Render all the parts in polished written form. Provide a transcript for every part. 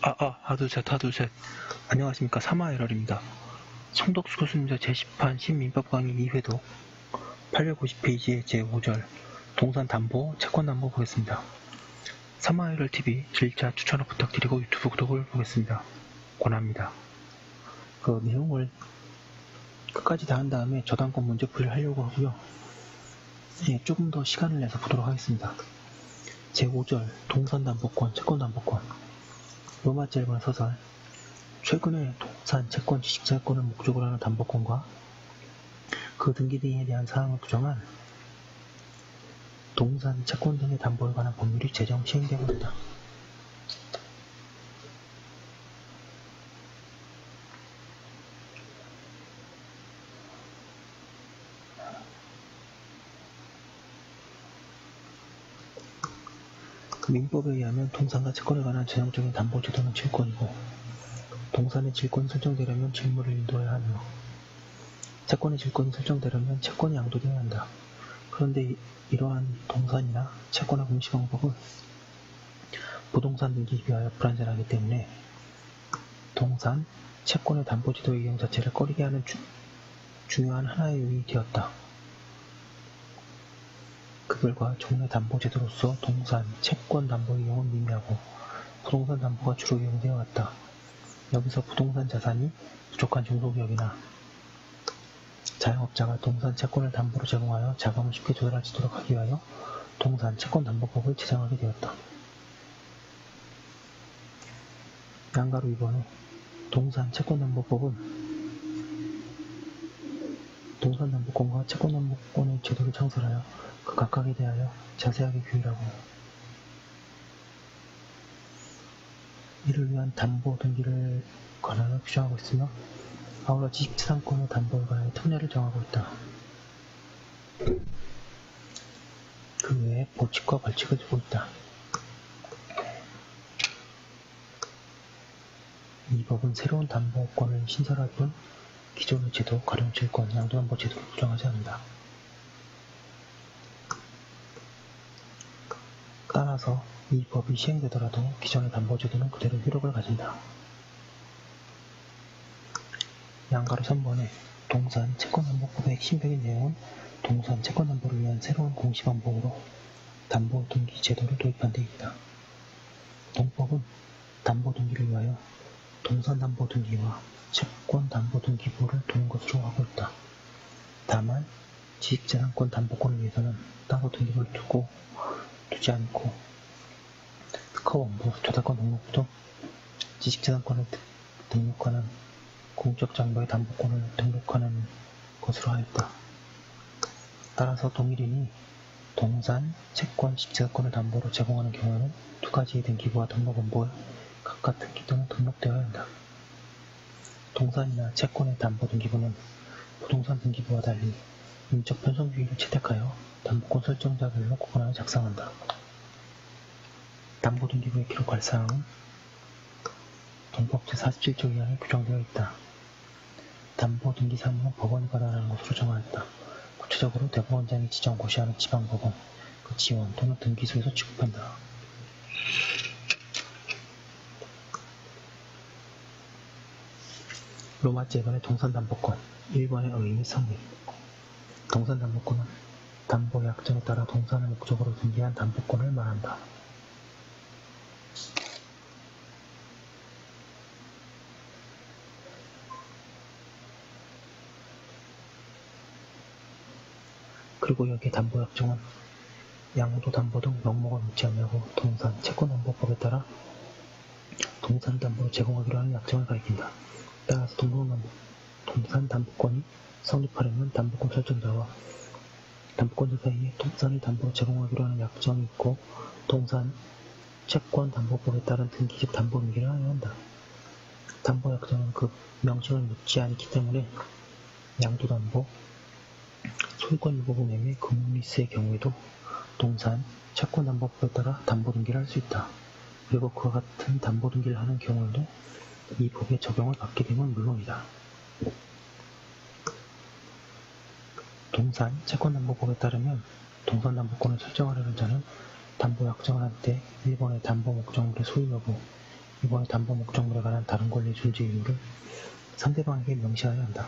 하두셋. 안녕하십니까. 사마에럴입니다. 성덕수 교수님의 제10판 신민법 강의 2회독 850페이지의 제5절 동산담보, 채권담보 보겠습니다. 사마에럴TV 1차 추천을 부탁드리고 유튜브 구독을 보겠습니다. 권합니다. 그 내용을 끝까지 다 한 다음에 저당권 문제 풀이를 하려고 하고요. 조금 더 시간을 내서 보도록 하겠습니다. 제5절 동산담보권, 채권담보권. 로마제 1번 서설. 최근에 동산, 채권, 지식자권을 목적으로 하는 담보권과 그 등기 등에 대한 사항을 규정한 동산, 채권 등의 담보에 관한 법률이 제정 시행되고 있다. 민법에 의하면 동산과 채권에 관한 전형적인 담보 제도는 질권이고, 동산의 질권이 설정되려면 질물을 인도해야 하며, 채권의 질권이 설정되려면 채권이 양도되어야 한다. 그런데 이러한 동산이나 채권의 공시 방법은 부동산 등기에 비하여 불완전하기 때문에 동산, 채권의 담보제도 이용 자체를 꺼리게 하는 중요한 하나의 요인이 되었다. 그 결과 종래 담보제도로서 동산, 채권 담보 이용은 미미하고 부동산 담보가 주로 이용되어 왔다. 여기서 부동산 자산이 부족한 중소기업이나 자영업자가 동산, 채권을 담보로 제공하여 자금을 쉽게 조달할 수 있도록 하기 위하여 동산, 채권담보법을 제정하게 되었다. 양가로 2번에 동산, 채권담보법은 동산담보권과 채권담보권의 제도를 창설하여 그 각각에 대하여 자세하게 규율하고 이를 위한 담보 등기를 관하여 규정하고 있으며 아울러 지식재산권의 담보에 관하여 특례를 정하고 있다. 그 외에 보칙과 벌칙을 두고 있다. 이 법은 새로운 담보권을 신설할 뿐 기존의 제도, 가령질권, 양도담보 제도를 부정하지 않는다. 따라서 이 법이 시행되더라도 기존의 담보제도는 그대로 효력을 가진다. 양가로 3번에 동산, 채권담보법의 핵심적인 내용은 동산, 채권담보를 위한 새로운 공시방법으로 담보등기 제도를 도입한 데 있다. 동법은 담보등기를 위하여 동산담보등기와 채권담보등기부를 두는 것으로 하고 있다. 다만 지식재산권 담보권을 위해서는 따로 등기부를 두지 않고 특허원부, 저작권 등록부도 지식재산권을 등록하는 공적장부의 담보권을 등록하는 것으로 하였다. 따라서 동일인이 동산, 채권, 지식재산권을 담보로 제공하는 경우에는 두 가지의 등기부와 등록원부에 각각 등기 또는 등록되어야 한다. 동산이나 채권의 담보 등기부는 부동산 등기부와 달리 인적 편성주의를 채택하여 담보권 설정자별로 구분하여 작성한다. 담보 등기부의 기록할 사항은 동법 제47조 2항에 규정되어 있다. 담보 등기 사무는 법원이 관할하는 것으로 정하였다. 구체적으로 대법원장이 지정 고시하는 지방법원, 그 지원 또는 등기소에서 취급한다. 로마제 1번의 동산담보권 1번의 의의 및 성립. 동산담보권은 담보 약정에 따라 동산을 목적으로 등기한 담보권을 말한다. 그리고 여기에 담보약정은 양도 담보 등 명목을 묻지 아니하고 동산, 채권담보법에 따라 동산담보를 제공하기로 하는 약정을 가리킨다. 따라서 동산담보권이 성립하려면 담보권 설정자와 담보권자 사이에 동산을 담보로 제공하기로 하는 약정이 있고 동산, 채권담보법에 따른 등기적 담보 등기를 하여야 한다. 담보약정은 그 명칭을 묻지 않기 때문에 양도담보, 소유권 일부분 매매, 금융리스의 경우에도 동산, 채권담보법에 따라 담보등기를 할 수 있다. 그리고 그와 같은 담보등기를 하는 경우에도 이 법의 적용을 받게 되면 물론이다. 동산, 채권담보법에 따르면 동산담보권을 설정하려는 자는 담보약정을 할 때 1번의 담보 목적물의 소유 여부, 이번에 담보 목적물에 관한 다른 권리 존재 이유를 상대방에게 명시하여야 한다.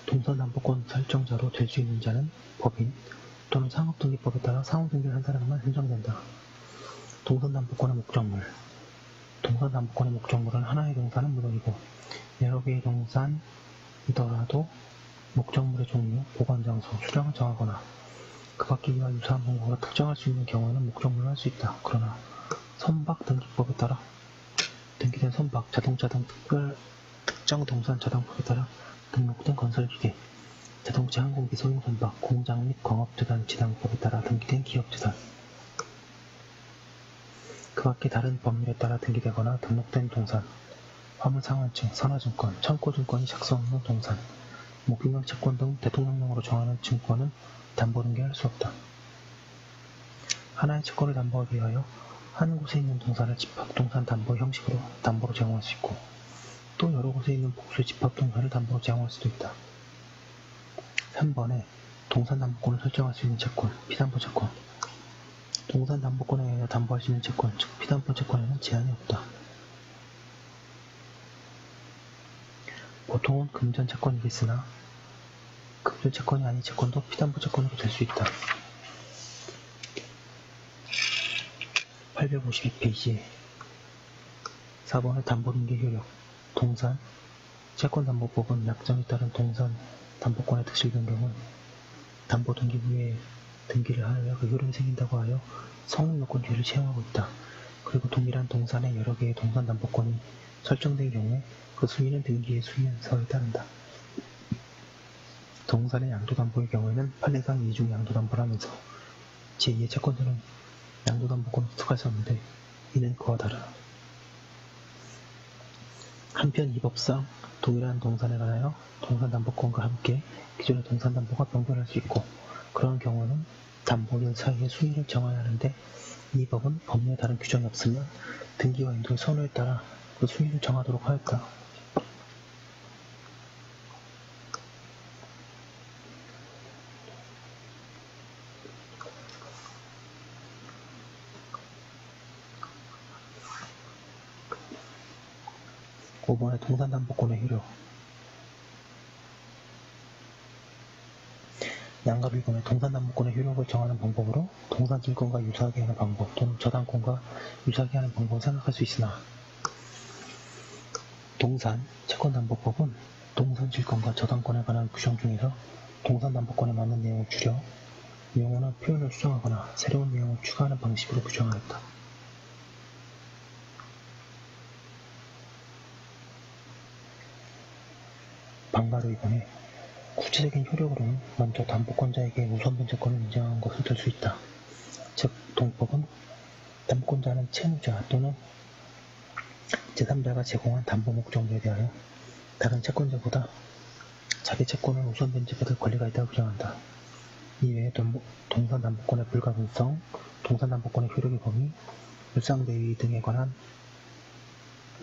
동선담보권 설정자로 될 수 있는 자는 법인 또는 상업등기법에 따라 상호등기를 한 사람만 선정된다. 동선담보권의 목적물 동선담보권의 목적물은 하나의 동산은 물론이고 여러 개의 동산이더라도 목적물의 종류, 보관장소, 수량을 정하거나 그 밖에 이와 유사한 방법으로 특정할 수 있는 경우에는 목적물을 할 수 있다. 그러나 선박등기법에 따라 등기된 선박, 자동차 등 특정 동산 저당법에 따라 등록된 건설기계, 자동차 항공기 소형 선박, 공장 및 광업재단 지당법에 따라 등기된 기업재단, 그 밖에 다른 법률에 따라 등기되거나 등록된 동산, 화물상환증, 선화증권, 창고증권이 작성하는 동산, 목유명 채권 등 대통령령으로 정하는 증권은 담보 등기할 수 없다. 하나의 채권을 담보하기 위하여 한 곳에 있는 동산을 집합동산 담보 형식으로 담보로 제공할 수 있고 또 여러 곳에 있는 복수의 집합동산을 담보로 제공할 수도 있다. 3번에 동산담보권을 설정할 수 있는 채권, 피담보채권 동산담보권에 의하여 담보할 수 있는 채권, 즉 피담보채권에는 제한이 없다. 보통은 금전채권이겠으나 금전채권이 아닌 채권도 피담보채권으로 될 수 있다. 852페이지에 4번의 담보등기 효력 동산 채권담보법은 약정에 따른 동산 담보권에 특실된 경우 담보등기 후에 등기를 하여 그 효력이 생긴다고 하여 성립요건주의를 채용하고 있다. 그리고 동일한 동산에 여러 개의 동산담보권이 설정된 경우에 그 수위는 등기의 수위에서에 따른다. 동산의 양도담보의 경우에는 판례상 이중 양도담보라면서 제2의 채권자는 양도담보권을 습득할 수 없는데 이는 그와 다르다. 한편 이 법상 동일한 동산에 관하여 동산담보권과 함께 기존의 동산담보가 변경할 수 있고 그런 경우는 담보인 사이의 수위를 정해야 하는데 이 법은 법률에 다른 규정이 없으면 등기와 인도의 선호에 따라 그 수위를 정하도록 하였다. (5번의) 동산담보권의 효력 양갑 1번의 동산담보권의 효력을 정하는 방법으로 동산증권과 유사하게 하는 방법 또는 저당권과 유사하게 하는 방법을 생각할 수 있으나 동산 채권담보법은 동산질권과 저당권에 관한 규정 중에서 동산담보권에 맞는 내용을 줄여 용어나 표현을 수정하거나 새로운 내용을 추가하는 방식으로 규정하였다. 방가로 2번에 구체적인 효력으로는 먼저 담보권자에게 우선 변제권을 인정한 것을 들 수 있다. 즉 동법은 담보권자는 채무자 또는 제3자가 제공한 담보 목적물에 대하여 다른 채권자보다 자기 채권을 우선 변제받을 권리가 있다고 규정한다. 이외에 동산담보권의 불가분성, 동산담보권의 효력의 범위, 물상대위 등에 관한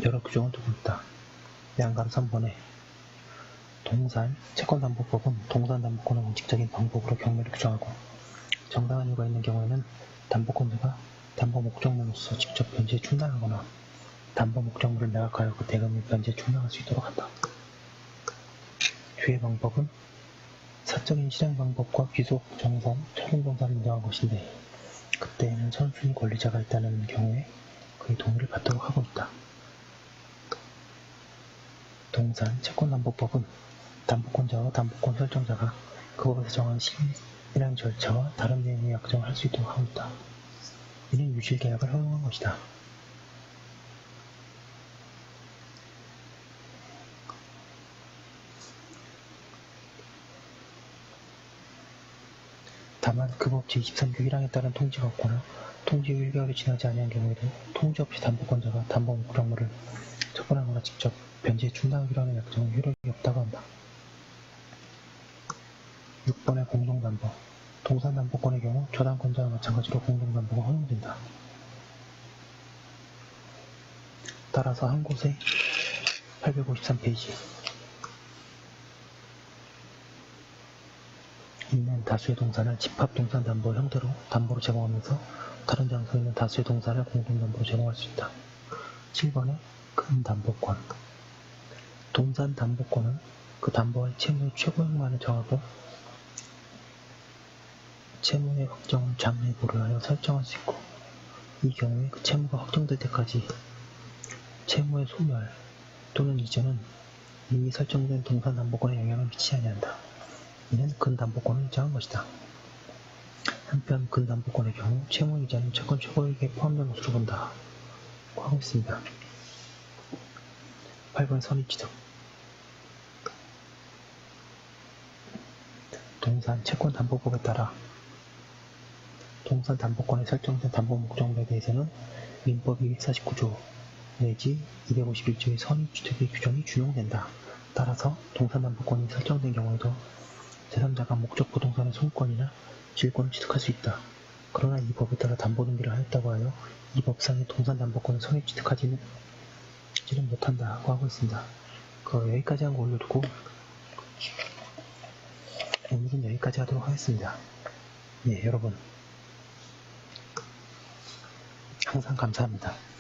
여러 규정을 두고 있다. 양감 3번에 동산 채권담보법은 동산담보권의 원칙적인 방법으로 경매를 규정하고 정당한 이유가 있는 경우에는 담보권자가 담보 목적물로서 직접 변제에 충당하거나 담보 목적물을 매각하여 그 대금을 변제에 충당할 수 있도록 한다. 주의 방법은 사적인 실행 방법과 귀속 정산, 철분정산을 인정한 것인데 그때에는 선순위 권리자가 있다는 경우에 그의 동의를 받도록 하고 있다. 동산 채권담보법은 담보권자와 담보권 설정자가 그 법에서 정한 실행 절차와 다른 내용의 약정을 할 수 있도록 하고 있다. 이는 유실계약을 허용한 것이다. 다만 그 법 제23조 1항에 따른 통지가 없거나 통지 후 1개월이 지나지 아니한 경우에도 통지 없이 담보권자가 담보 목적물을 처분하거나 직접 변제에 충당하기로 하는 약정은 효력이 없다고 한다. 6번의 공동담보 동산담보권의 경우 저당권자와 마찬가지로 공동담보가 허용된다. 따라서 한 곳에 853페이지 있는 다수의 동산을 집합동산담보 형태로 담보로 제공하면서 다른 장소에 있는 다수의 동산을 공동담보로 제공할 수 있다. 7번에 큰 담보권. 동산 담보권은 그 담보할 채무의 최고액만을 정하고 채무의 확정은 장래에 고려하여 설정할 수 있고, 이 경우에 그 채무가 확정될 때까지 채무의 소멸 또는 이전은 이미 설정된 동산 담보권에 영향을 미치지 아니한다. 이는 근담보권을 인정한 것이다. 한편 근담보권의 경우 채무이자는 채권 최고액에 포함된 것으로 본다 고 하고 있습니다. 8번 선입취득. 동산 채권담보법에 따라 동산 담보권에 설정된 담보 목적물에 대해서는 민법 249조 내지 251조의 선입취득의 규정이 준용된다. 따라서 동산 담보권이 설정된 경우에도 제3자가 목적 부동산의 소유권이나 질권을 취득할 수 있다. 그러나 이 법에 따라 담보등기를 하였다고 하여 이 법상의 동산 담보권을 선입취득하지는 못한다고 하고 있습니다. 여기까지 한 거 올려두고 오늘은 여기까지 하도록 하겠습니다. 예, 여러분 항상 감사합니다.